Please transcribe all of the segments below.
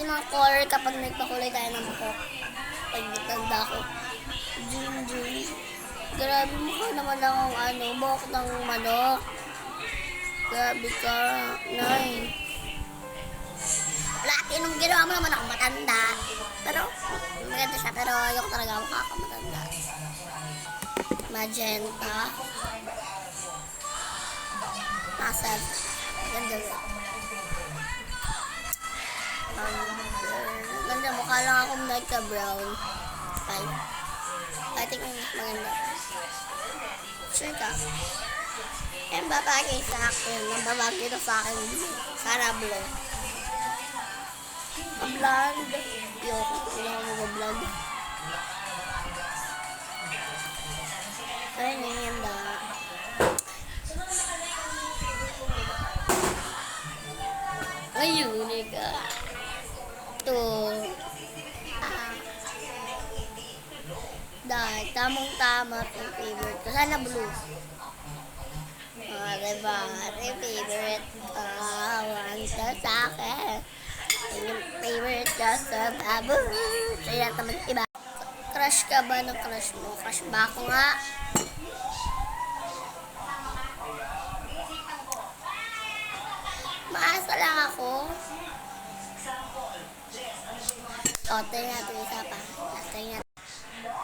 natin ng color kapag nagpakulay tayo ng buhok. Pag natanda ko. June. Grabe mukha naman akong buhok ng manok. Grabe ka, Nay. Lati nung ginawa mo naman ako matanda. Pero, maganda siya. Pero ayoko talaga mukha ako matanda. Magenta. Nasal. Ganda rin. Ganda, mukha lang akong nagka-brown. Fine. I think maganda. Sure ka? Yan babagay sa akin. Ang babagay na sa akin. Sana blue. Blonde. Ayoko. Hindi ako mag-blonde. Ayun yung ganda. Ayun, ika. Ito. Dahil, tamang-tama yung favorite ko. Sana blue. Diba? Yung favorite ko. Wanta sa akin. Yung favorite ko sa babo. Kaya naman iba. Crush ka ba ng crush mo? Crush ba ako nga? Maasa lang ako. O, tayo natin isa pa. Tayo natin.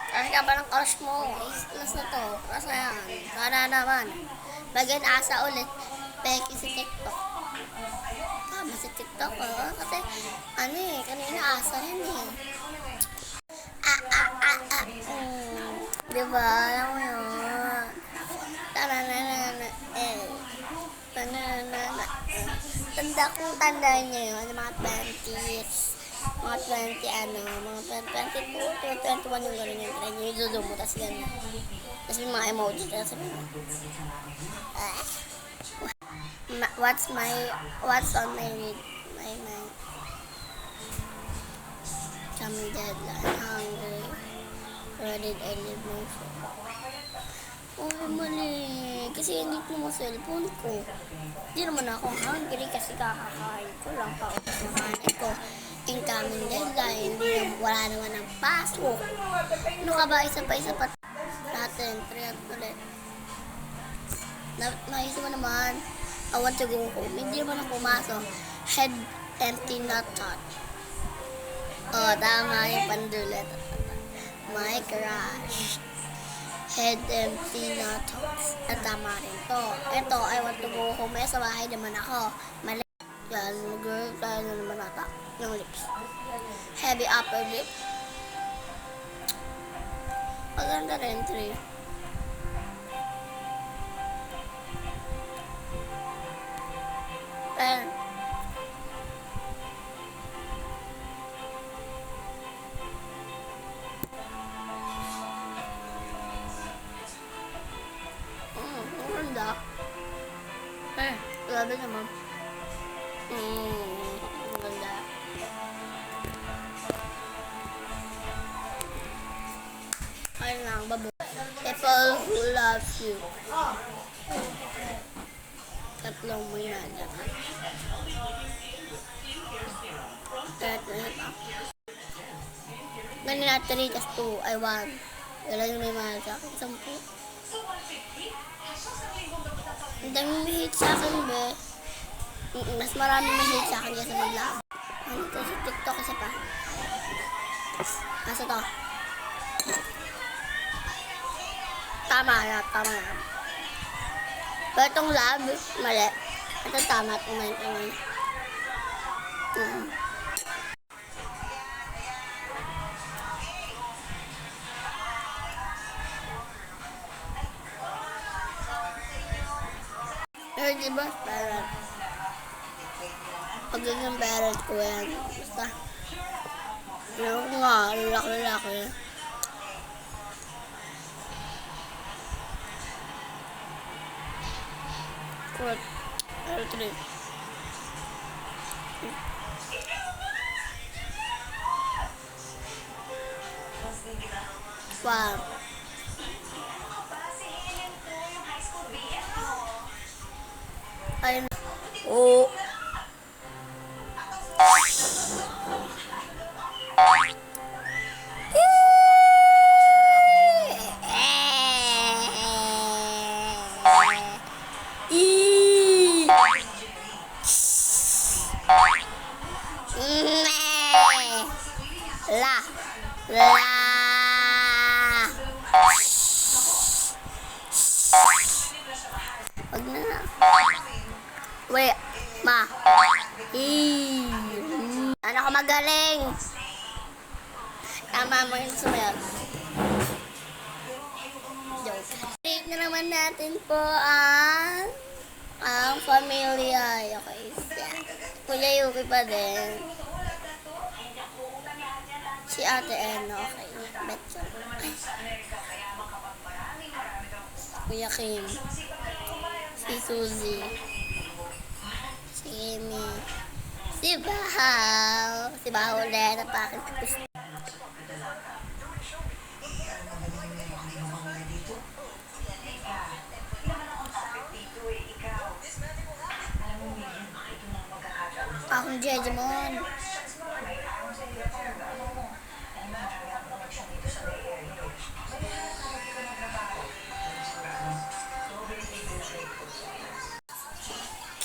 Crush ka ba ng crush mo? Last na to. Crush na yan. Sana naman. Bagay na asa ulit. Peki si TikTok. Tama si TikTok. Kasi, kanina asa rin eh. Diba? Alam mo yun. Tanda kong tanda niya yun. Mga 20s. Mga 22, 21 yung gano'n yung trend. Yung zoom mo, tapos gano'n. Tapos may mga emoji. Tapos what's on my mind? Some deadline, hungry. Where did I leave my phone? Oh, mali. Kasi hindi ko mo cellphone ko. Hindi naman ako hungry kasi kakakain ko lang. Paubos na kanin ko. Incoming deadline. Wala naman ang pasok. Ano ka ba? Isa pa natin. 3 ulit. Naisip mo naman. I want to go home. Hindi naman ako pumasok. Head empty, not thought. Oh, tama yung pandulit. My crush. Head empty, not thoughts. At tama rin to. Ito, I want to go home. Sa bahay naman ako. Mali. Yan, girl, tayo na naman ata. Yung lips. Heavy upper lip. Maganda rin, 3. Ayan. Maganda. Grabe naman. Maganda. Ayun lang, babo. People who loves you. Tatlong mo na dyan. Kahit na ito. Ganun na 3 tas 2 ay 1. Wala yung may mahal sa akin. 10. Ang dami may hate sa akin, be. Mas marami may hate sa akin kaysa mag-love. Ano ito sa TikTok isa pa? Asa to? Tama na. Pero itong love, mali. Ito tama, itong 99. Pero diba, parang pag yung parent ko yan, basta alam ko nga, lalaki. What? Pero 3. Wow. Ayun. Oh. Meh. La. La. Wag na. Wait. Ma. Ano ka magaling? Tama mo yung sumayag. Joke. Rate na naman natin po ang pamilya. Okay. Kuya Yuki pa din. Si Ate Eno. Okay. Betcha. Kuya Kim. Si Suzy. Si Amy. Si Bahaw. Si Bahaw ulit. Napakit ko. Akong Jejemon.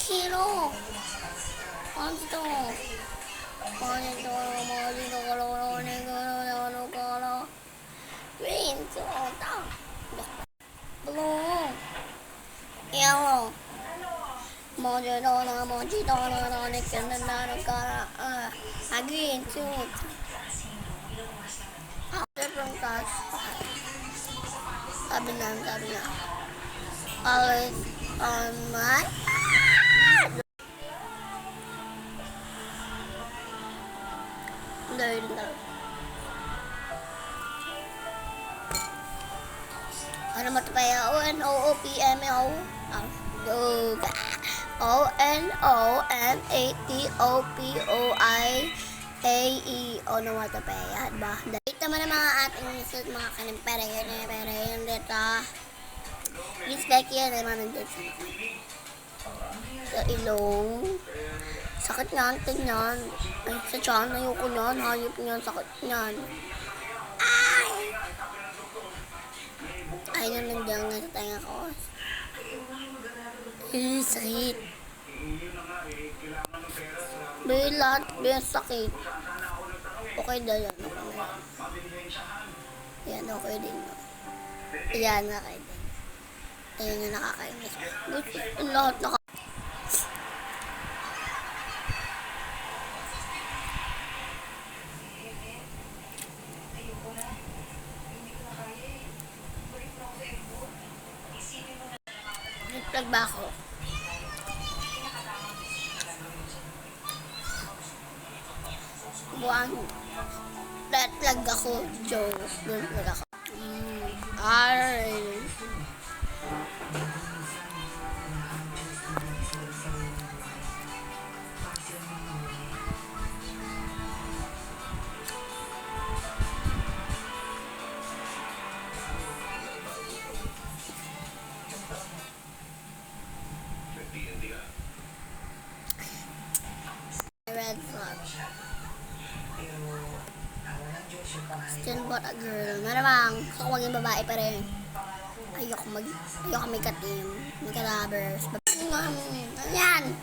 Kilo. Ano ito? Green. Blue. Yellow. Green too. Different colors. Sabi na. Always on my learn. Ano matapaya? O-N-O-O-P-M-O. Yoga. O-N-O-M-A-T-O-P-O-I-A-E. Ano matapaya? Diba? Dito naman ang mga ating isot, mga kanimpere yun dito. Miss Becky yan naman nandito. Sa ilong. Sakit niyan, tingnan. Ay, sa tiyan, ayoko niyan. Hayop niyan, sakit niyan. Ay! Ay, nandiyan nga sa tenga ko. Ay, sakit. Lahat, sakit. Okay na yan. Yan, okay din. Yan, okay din. Ayun na nakakainis. Lahat nag-plug ba ako? Buwan. Nag-plug ako. Joke. Nag-plug ako. Alright. Red flag. Still bought a girl. Maramang, gusto ko maging babae pa rin. Ayoko may katim. May kalabers. Yan!